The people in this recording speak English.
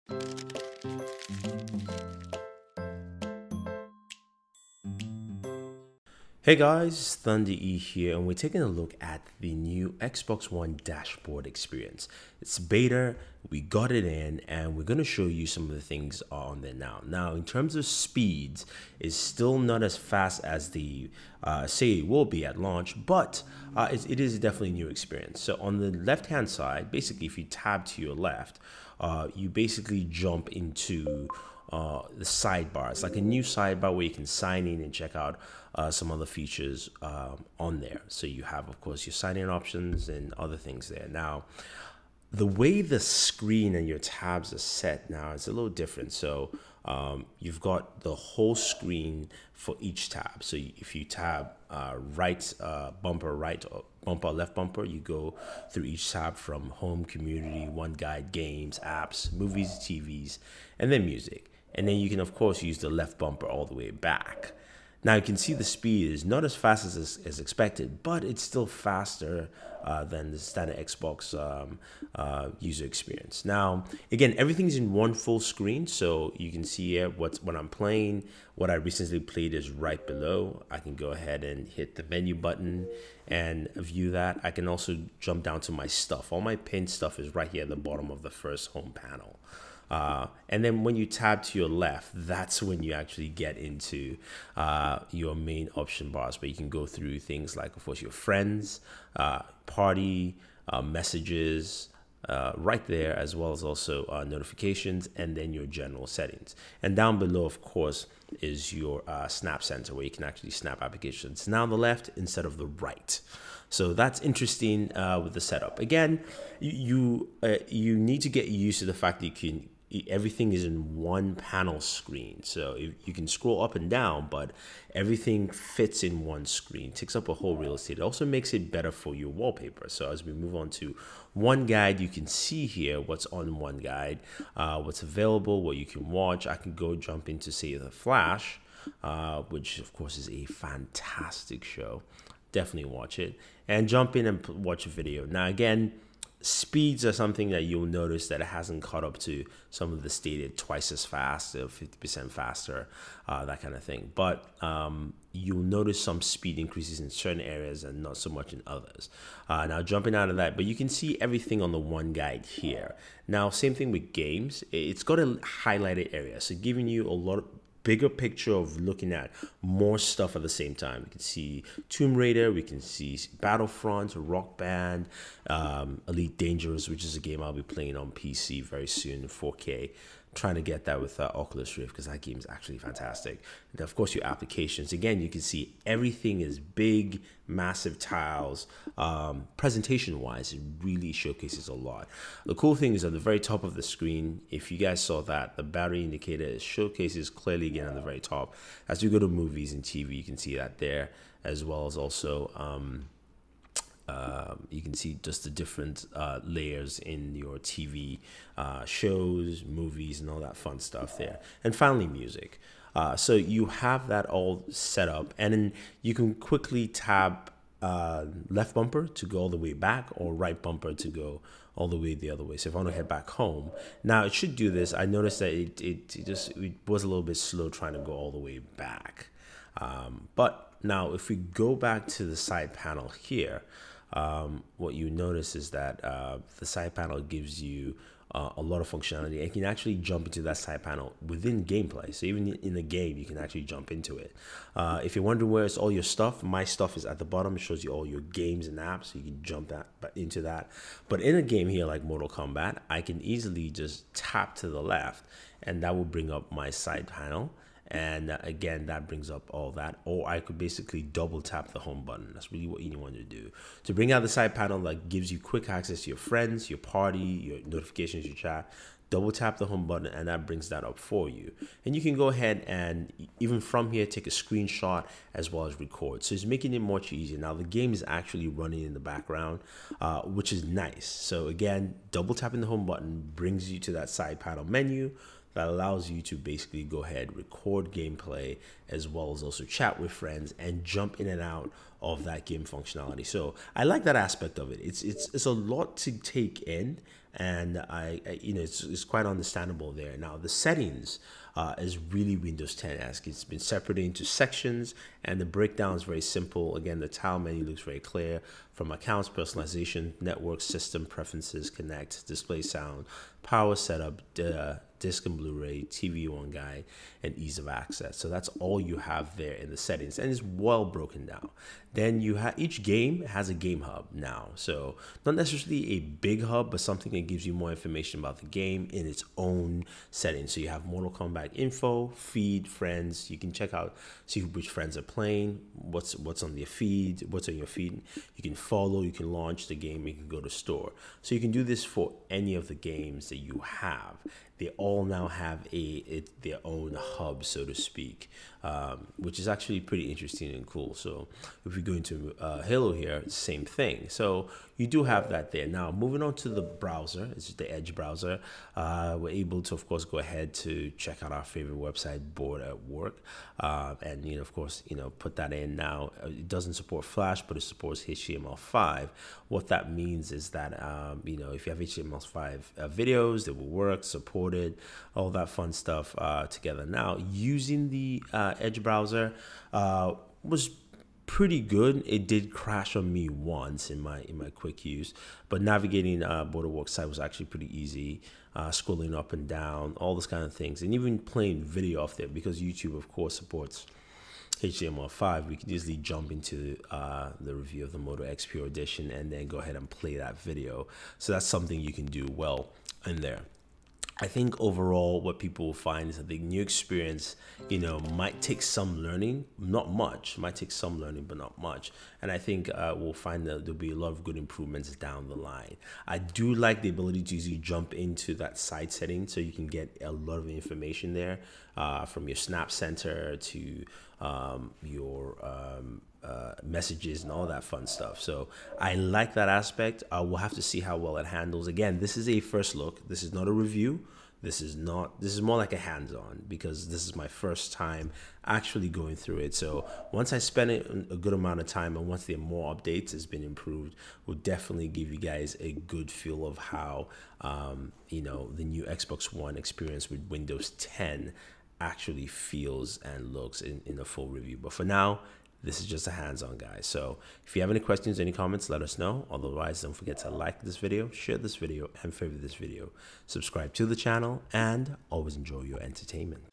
Hey guys, Thunder E here, and we're taking a look at the new Xbox One dashboard experience. It's beta, we got it in, and we're going to show you some of the things on there now. Now, in terms of speeds, it's still not as fast as the say it will be at launch, but it is definitely a new experience. So on the left-hand side, basically, if you tab to your left, you basically jump into the sidebar. It's like a new sidebar where you can sign in and check out some other features on there. So you have, of course, your sign-in options and other things there. Now, the way the screen and your tabs are set now is a little different. So you've got the whole screen for each tab. So if you tab right bumper, left bumper, you go through each tab from home, community, one guide, games, apps, movies, TVs, and then music. And then you can, of course, use the left bumper all the way back. Now you can see the speed is not as fast as expected, but it's still faster than the standard Xbox user experience. Now, again, everything's in one full screen, so you can see here what I'm playing. What I recently played is right below. I can go ahead and hit the menu button and view that. I can also jump down to my stuff. All my pinned stuff is right here at the bottom of the first home panel. And then when you tab to your left, that's when you actually get into your main option bars, where you can go through things like, of course, your friends, party, messages, right there, as well as also notifications, and then your general settings. And down below, of course, is your snap center, where you can actually snap applications now on the left instead of the right. So that's interesting with the setup. Again, you need to get used to the fact that everything is in one panel screen. So you can scroll up and down, but everything fits in one screen, takes up a whole real estate. It also makes it better for your wallpaper. So as we move on to one guide, you can see here what's on one guide, what's available, what you can watch. I can go jump into, say, The Flash, which of course is a fantastic show. Definitely watch it and jump in and watch a video. Now, again, speeds are something that you'll notice that it hasn't caught up to some of the stated twice as fast or 50% faster, that kind of thing. But you'll notice some speed increases in certain areas and not so much in others. Now, jumping out of that, but you can see everything on the one guide here. Now, same thing with games. It's got a highlighted area, so giving you a lot of bigger picture of looking at more stuff at the same time. We can see Tomb Raider, we can see Battlefront, Rock Band, Elite Dangerous, which is a game I'll be playing on PC very soon in 4K. Trying to get that with Oculus Rift, because that game is actually fantastic. And of course, your applications. Again, you can see everything is big, massive tiles. Presentation-wise, it really showcases a lot. The cool thing is at the very top of the screen, if you guys saw that, the battery indicator showcases clearly again on the very top. As you go to movies and TV, you can see that there, as well as also you can see just the different layers in your TV shows, movies, and all that fun stuff there. And finally, music. So you have that all set up, and then you can quickly tab left bumper to go all the way back, or right bumper to go all the way the other way. So if I want to head back home, now it should do this. I noticed that it was a little bit slow trying to go all the way back. But now if we go back to the side panel here, what you notice is that the side panel gives you a lot of functionality, and you can actually jump into that side panel within gameplay. So even in the game, you can actually jump into it. If you're wondering where it's all your stuff, my stuff is at the bottom. It shows you all your games and apps, so you can jump into that. But in a game here like Mortal Kombat, I can easily just tap to the left, and that will bring up my side panel. And again, that brings up all that. Or I could basically double tap the home button. That's really what you want to do. To bring out the side panel that gives you quick access to your friends, your party, your notifications, your chat, double tap the home button, and that brings that up for you. And you can go ahead and even from here, take a screenshot as well as record. So it's making it much easier. Now the game is actually running in the background, which is nice. So again, double tapping the home button brings you to that side panel menu. that allows you to basically go ahead, record gameplay, as well as also chat with friends and jump in and out of that game functionality. So I like that aspect of it. It's a lot to take in, and it's quite understandable there. Now the settings is really Windows 10-esque. It's been separated into sections, and the breakdown is very simple. Again, the tile menu looks very clear, from accounts, personalization, network, system preferences, connect, display sound, power setup, disc and Blu-ray, TV on guide, and ease of access. So that's all you have there in the settings, and it's well broken down. Then you have, each game has a game hub now. So not necessarily a big hub, but something that gives you more information about the game in its own setting. So you have Mortal Kombat info, feed, friends. You can check out, see which friends are playing, what's on their feed, what's on your feed. You can follow, you can launch the game, you can go to store. So you can do this for any of the games that you have. They all now have their own hub, so to speak, which is actually pretty interesting and cool. So if we go into Halo here, same thing. So you do have that there. Now, moving on to the browser, it's the Edge browser. We're able to, of course, go ahead to check out our favorite website, Bored at Work, and of course, put that in. Now, it doesn't support Flash, but it supports HTML5. What that means is that if you have HTML5 videos, they will work, supported, all that fun stuff together. Now, using the Edge browser was pretty good. It did crash on me once in my quick use, but navigating Booredatwork site was actually pretty easy. Scrolling up and down, all those kind of things, and even playing video off there, because YouTube, of course, supports HTML5. We can easily jump into the review of the Moto X Pure Edition and then go ahead and play that video. So that's something you can do well in there. I think overall what people will find is that the new experience, might take some learning, not much, might take some learning, but not much. And I think we'll find that there'll be a lot of good improvements down the line. I do like the ability to easily jump into that side setting, so you can get a lot of information there, from your Snap Center to your messages and all that fun stuff. So I like that aspect. We'll have to see how well it handles. Again, this is a first look. This is not a review. This is more like a hands-on, because this is my first time actually going through it. So once I spend a good amount of time, and once there are more updates, it's been improved, we'll definitely give you guys a good feel of how the new Xbox One experience with Windows 10 actually feels and looks in a full review. But for now, this is just a hands-on, guys. So if you have any questions, any comments, let us know. Otherwise, don't forget to like this video, share this video, and favorite this video. Subscribe to the channel, and always enjoy your entertainment.